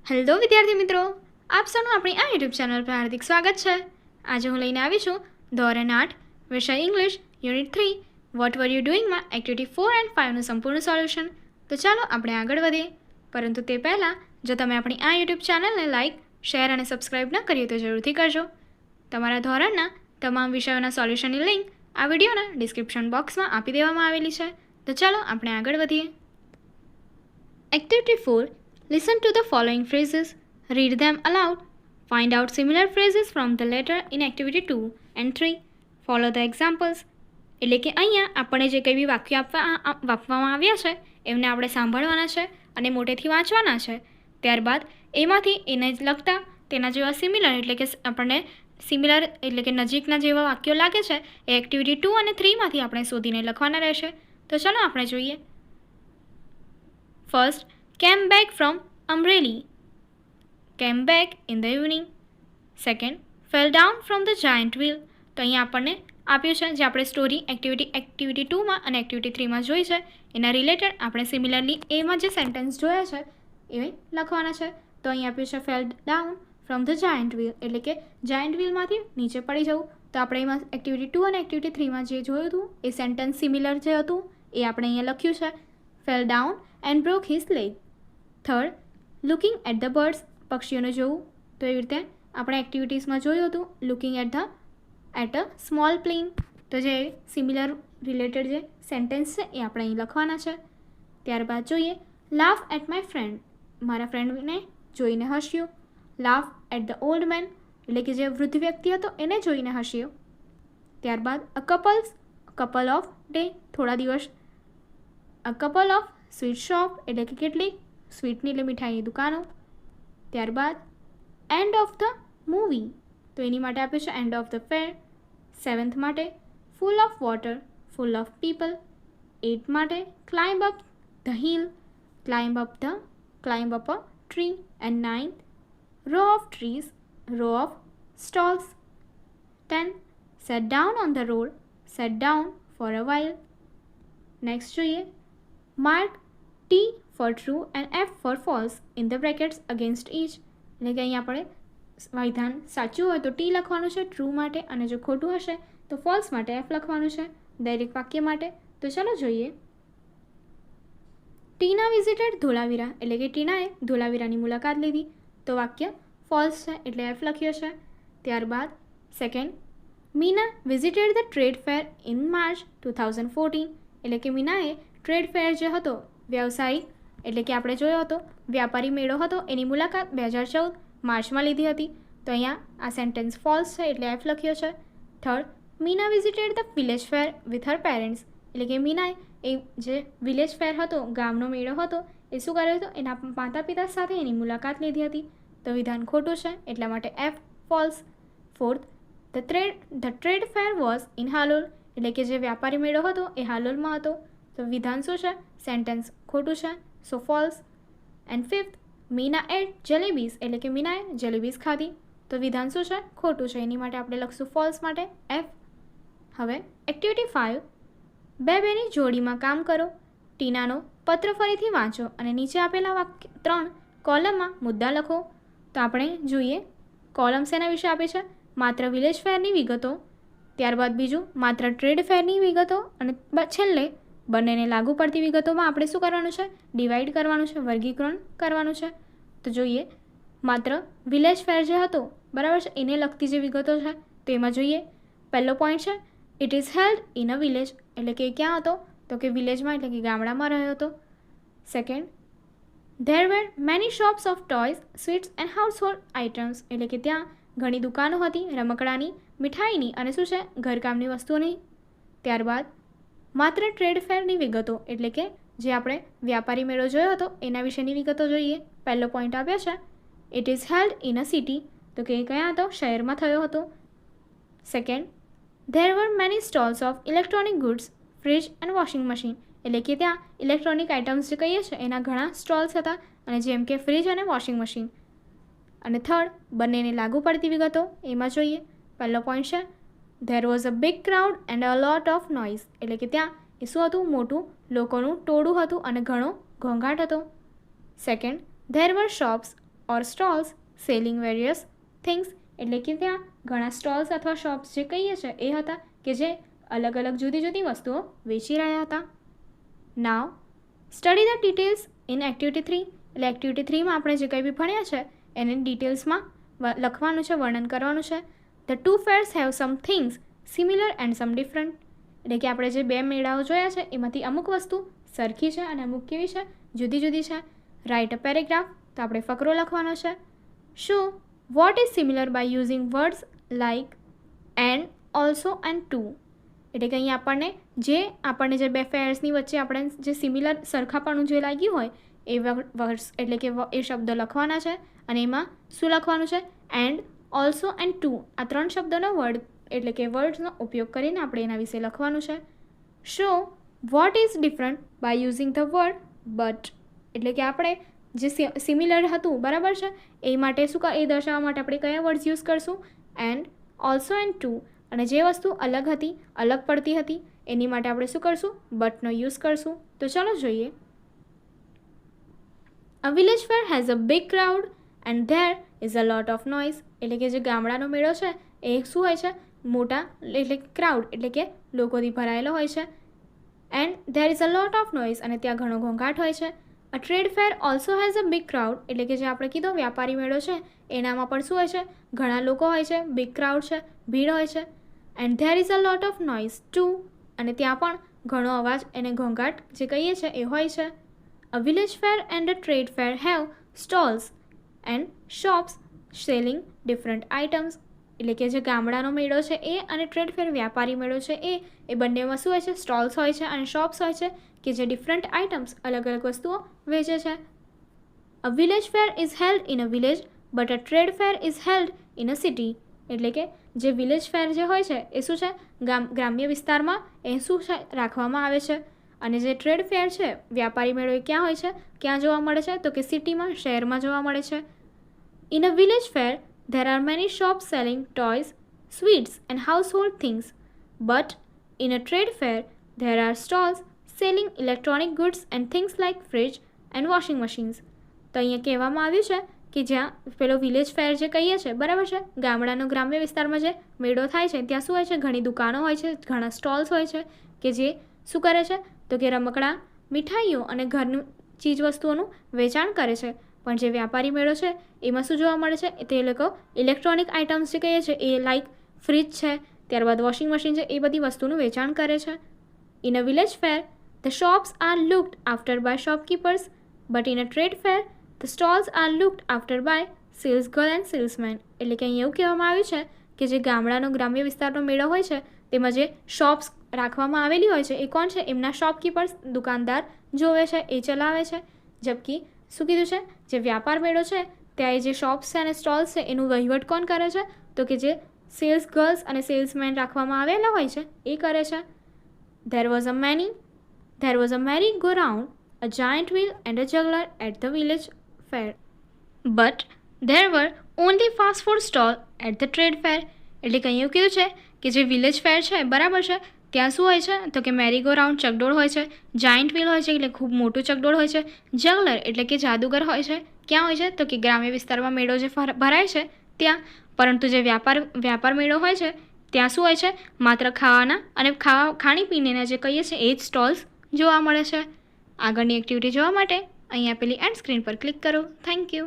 Hello વિદ્યાર્થી મિત્રો, આપ સૌનું આપણી આ યુટ્યુબ ચેનલ પર હાર્દિક સ્વાગત છે. આજે હું લઈને આવી છું ધોરણ 8 વિષય English unit 3 what were you ડુઈંગમાં એક્ટિવિટી 4 એન્ડ 5નું સંપૂર્ણ સોલ્યુશન. તો ચાલો આપણે આગળ વધીએ. પરંતુ તે પહેલાં જો તમે આપણી આ યુટ્યુબ ચેનલને લાઇક, શેર અને સબસ્ક્રાઈબ ન કરી તો જરૂરથી કરજો. તમારા ધોરણના તમામ વિષયોના સોલ્યુશનની લિંક આ વિડીયોના ડિસ્ક્રિપ્શન બોક્સમાં આપી દેવામાં આવેલી છે. તો ચાલો આપણે આગળ વધીએ. Activity 4. Listen to the following phrases. Read them aloud. Find out similar phrases from the letter in activity 2 and 3. Follow the examples. એટલે કે અહીંયા આપણે જે કંઈ બી વાક્ય આપવામાં આવ્યા છે એમને આપણે સાંભળવાના છે અને મોટેથી વાંચવાના છે. ત્યારબાદ એમાંથી એને જ લગતા તેના જેવા સિમિલર એટલે કે આપણને સિમિલર એટલે કે નજીકના જેવા વાક્યો લાગે છે એ એક્ટિવિટી 2 અને 3માંથી આપણે શોધીને લખવાના રહેશે. તો ચાલો આપણે જોઈએ. First, came back from Amreli. Came back in the evening. Second, fell down from the giant wheel. તો અહીંયા આપણને આપ્યું છે જે આપણે સ્ટોરી એક્ટિવિટી 2માં અને એક્ટિવિટી 3માં જોઈ છે એના રિલેટેડ આપણે સિમિલરલી એમાં જે સેન્ટેન્સ જોયા છે એ લખવાના છે. તો અહીં આપ્યું છે fell down from the giant wheel એટલે કે જાયન્ટ વ્હીલમાંથી નીચે પડી જવું. તો આપણે એમાં એક્ટિવિટી 2 અને એક્ટિવિટી 3માં જે જોયું હતું એ સેન્ટેન્સ સિમિલર જે હતું એ આપણે અહીંયા લખ્યું છે. Fell down and broke his leg. Third, looking at the birds પક્ષીઓને જોવું. તો એવી રીતે આપણે એક્ટિવિટીઝમાં જોયું હતું looking at a small plane. તો જે સિમિલર રિલેટેડ જે સેન્ટેન્સ છે એ આપણે અહીં લખવાના છે. ત્યારબાદ જોઈએ લાફ એટ માય ફ્રેન્ડ. મારા ફ્રેન્ડને જોઈને હસ્યો. Laugh at the old man એટલે કે જે વૃદ્ધ વ્યક્તિ હતો એને જોઈને હસ્યો. ત્યારબાદ અ કપલ ઓફ ડે થોડા દિવસ. A couple of sweet shop એટલે કે કેટલીક સ્વીટની એટલે મીઠાઈની દુકાનો. ત્યારબાદ એન્ડ ઓફ ધ મૂવી તો એની માટે આપ્યું છે end of the fair. 7th માટે full of water, full of people. 8th માટે climb up the hill, climb up a tree. And 9th row of trees, row of stalls. 10th sat down on the road, sat down for a while. Next જોઈએ mark T for true and F for false in the brackets against each. એટલે કે અહીંયા આપણે વિધાન સાચું હોય તો T લખવાનું છે ટ્રુ માટે અને જો ખોટું હશે તો ફોલ્સ માટે F લખવાનું છે દરેક વાક્ય માટે. તો ચાલો જોઈએ. ટીના વિઝિટેડ ધોળાવીરા એટલે કે ટીનાએ ધોળાવીરાની મુલાકાત લીધી. તો વાક્ય ફોલ્સ છે એટલે F લખ્યો છે. ત્યારબાદ second, Meena visited the trade fair in March 2014 એટલે કે મીનાએ ટ્રેડ ફેર જે હતો વ્યવસાયિક એટલે કે આપણે જોયો હતો વ્યાપારી મેળો હતો એની મુલાકાત 2014 માર્ચમાં લીધી હતી. તો અહીંયા આ સેન્ટેન્સ ફોલ્સ છે એટલે F લખ્યો છે. Third, Meena visited the village fair with her parents એટલે કે મીનાએ એ જે વિલેજ ફેર હતો ગામનો મેળો હતો એ શું કર્યો હતો એના માતા પિતા સાથે એની મુલાકાત લીધી હતી. તો વિધાન ખોટું છે એટલા માટે F false. Fourth, the trade fair was in Halol એટલે કે જે વ્યાપારી મેળો હતો એ હાલોલમાં હતો. તો વિધાન શું છે સેન્ટેન્સ ખોટું છે so false. And fifth, Meena at jalebis એટલે કે મીનાએ જલેબીઝ ખાધી. તો વિધાન શું છે ખોટું છે એની માટે આપણે લખશું ફોલ્સ માટે F. હવે એક્ટિવિટી 5, બેની જોડીમાં કામ કરો. ટીનાનો પત્ર ફરીથી વાંચો અને નીચે આપેલા વાક્ય 3 કોલમમાં મુદ્દા લખો. તો આપણે જોઈએ કોલમ શેના વિશે આપે છે માત્ર વિલેજ ફેરની વિગતો. ત્યારબાદ બીજું માત્ર ટ્રેડ ફેરની વિગતો અને છેલ્લે બંનેને લાગુ પડતી વિગતોમાં આપણે શું કરવાનું છે ડિવાઈડ કરવાનું છે, વર્ગીકરણ કરવાનું છે. તો જોઈએ માત્ર વિલેજ ફેર જે હતો બરાબર છે એને લગતી જે વિગતો છે તો એમાં જોઈએ પહેલો પોઈન્ટ છે it is held in a village એટલે કે ક્યાં હતો તો કે વિલેજમાં એટલે કે ગામડામાં રહ્યો હતો. Second, there were many shops of toys, sweets and household items એટલે કે ત્યાં ઘણી દુકાનો હતી રમકડાની, મીઠાઈની અને શું છે ઘરકામની વસ્તુઓની. ત્યારબાદ માત્ર ટ્રેડ ફેરની વિગતો એટલે કે જે આપણે વ્યાપારી મેળો જોયો હતો એના વિશેની વિગતો જોઈએ. પહેલો પોઈન્ટ આપ્યો છે it is held in a city તો કે ક્યાં હતો શહેરમાં થયો હતો. Second, there were many stalls of electronic goods, fridge and washing machine એટલે કે ત્યાં ઇલેક્ટ્રોનિક આઇટમ્સ જે કહીએ છીએ એના ઘણા સ્ટોલ્સ હતા અને જેમ કે ફ્રીજ અને વોશિંગ મશીન. અને થર્ડ, બંનેને લાગુ પડતી વિગતો એમાં જોઈએ. પહેલો પોઈન્ટ છે there was a big crowd and a lot of noise એટલે કે ત્યાં એ શું હતું મોટું લોકોનું ટોળું હતું અને ઘણો ઘોંઘાટ હતો. Second, there were shops or stalls selling various things, એટલે કે ત્યાં ઘણા સ્ટોલ્સ અથવા શોપ્સ જે કહીએ છીએ એ હતા કે જે અલગ અલગ જુદી જુદી વસ્તુઓ વેચી રહ્યા હતા. Now study the details in activity 3. એટલે એક્ટિવિટી 3માં આપણે જે કંઈ બી ભણ્યા છે એને ડિટેલ્સમાં લખવાનું છે, વર્ણન કરવાનું છે. The two fairs have some things similar and some different. એટલે કે આપણે જે 2 મેળાઓ જોયા છે એમાંથી અમુક વસ્તુ સરખી છે અને અમુક કેવી છે, જુદી જુદી છે. રાઇટ અ પેરેગ્રાફ, તો આપણે ફકરો લખવાનો છે. શું what is similar by using words like and, also and too. એટલે કે અહીં આપણને જે 2 ફેર્સની વચ્ચે આપણે જે સિમિલર સરખાપણું જે લાગ્યું હોય એ વર્ડ્સ એટલે કે એ શબ્દો લખવાના છે. અને એમાં શું લખવાનું છે? And, also and too. આ 3 શબ્દોનો એટલે કે વર્ડ્સનો ઉપયોગ કરીને આપણે એના વિશે લખવાનું છે. Show what is different by using the word but. એટલે કે આપણે જે સિમિલર હતું બરાબર છે એ માટે એ દર્શાવવા માટે આપણે કયા વર્ડ્સ યુઝ કરશું? And, also and too. અને જે વસ્તુ અલગ પડતી હતી એની માટે આપણે શું કરશું? બટનો યુઝ કરશું. તો ચાલો જોઈએ. અ village fair has a big crowd and there is a lot of noise. એટલે કે જે ગામડાનો મેળો છે એ શું હોય છે? મોટા એટલે ક્રાઉડ એટલે કે લોકોથી ભરાયેલો હોય છે. And there is a lot of noise, અને ત્યાં ઘણો ઘોંઘાટ હોય છે. A trade fair also has a big crowd. એટલે કે જે આપણે કીધો વ્યાપારી મેળો છે એનામાં પણ શું હોય છે? ઘણા લોકો હોય છે, બિગ ક્રાઉડ છે, ભીડ હોય છે. And there is a lot of noise too. અને ત્યાં પણ ઘણો અવાજ એને ઘોંઘાટ જે કહીએ છીએ એ હોય છે. અ village fair and a trade fair have stalls and shops selling different items. એટલે કે જે ગામડાનો મેળો છે એ અને ટ્રેડ ફેર વ્યાપારી મેળો છે એ બંનેમાં શું હોય છે? સ્ટોલ્સ હોય છે અને શોપ્સ હોય છે કે જે ડિફરન્ટ આઇટમ્સ અલગ અલગ વસ્તુઓ વેચે છે. અ village fair is held in a village but a trade fair is held in a city. એટલે કે જે વિલેજ ફેર જે હોય છે એ શું છે? ગ્રામ્ય વિસ્તારમાં એ શું છે? રાખવામાં આવે છે. અને જે ટ્રેડ ફેર છે વ્યાપારી મેળો એ ક્યાં હોય છે? ક્યાં જોવા મળે છે? તો કે સિટીમાં, શહેરમાં જોવા મળે છે. In a village fair there are many shops selling toys, sweets and household things. But in a trade fair, there are stalls selling electronic goods and things like fridge and washing machines. તો અહીંયા કહેવામાં આવ્યું છે કે જ્યાં પેલો village fair જે કહીએ છીએ બરાબર છે, ગામડાનો ગ્રામ્ય વિસ્તારમાં જે મેળો થાય છે ત્યાં શું હોય છે? ઘણી દુકાનો હોય છે, ઘણા સ્ટોલ્સ હોય છે કે જે શું કરે છે? તો કે રમકડા, મીઠાઈઓ અને ઘરનું ચીજ વસ્તુઓનું વેચાણ કરે છે. પણ જે વ્યાપારી મેળો છે એમાં શું જોવા મળે છે? તે લોકો ઇલેક્ટ્રોનિક આઇટમ્સ જે કહીએ છીએ એ લાઇક ફ્રીજ છે, ત્યારબાદ વોશિંગ મશીન છે, એ બધી વસ્તુનું વેચાણ કરે છે. In a village fair the shops are looked after by shopkeepers but in a trade fair the stalls are looked after by sales girl and salesman. એટલે કે અહીં એવું કહેવામાં આવ્યું છે કે જે ગામડાનો ગ્રામ્ય વિસ્તારનો મેળો હોય છે તેમાં જે શોપ્સ રાખવામાં આવેલી હોય છે એ કોણ છે? એમના શોપકીપર્સ, દુકાનદાર જોવે છે, એ ચલાવે છે. જબકી શું કીધું છે? જે વ્યાપાર મેળો છે ત્યાં એ જે શોપ્સ છે અને સ્ટોલ્સ છે એનું વહીવટ કોણ કરે છે? તો કે જે સેલ્સ ગર્લ્સ અને સેલ્સમેન રાખવામાં આવેલા હોય છે એ કરે છે. There was a merry-go-round, a giant wheel and a juggler at the village fair. But there were only fast food stall at the trade fair. એટલે કે અહીં એવું કીધું છે કે જે વિલેજ ફેર છે બરાબર છે ત્યાં શું હોય છે? તો કે મેરી ગો રાઉન્ડ ચકડોળ હોય છે, જાયન્ટ વ્હીલ હોય છે એટલે ખૂબ મોટું ચકડોળ હોય છે, જગલર એટલે કે જાદુગર હોય છે. ક્યાં હોય છે? તો કે ગ્રામ્ય વિસ્તારમાં મેળો જે ભરાય છે ત્યાં. પરંતુ જે વ્યાપાર મેળો હોય છે ત્યાં શું હોય છે? માત્ર ખાવાના અને ખાણીપીણીના જે કહીએ છીએ એ જ સ્ટોલ્સ જોવા મળે છે. આગળની એક્ટિવિટી જોવા માટે અહીં આપેલી એન્ડ સ્ક્રીન પર ક્લિક કરો. Thank you.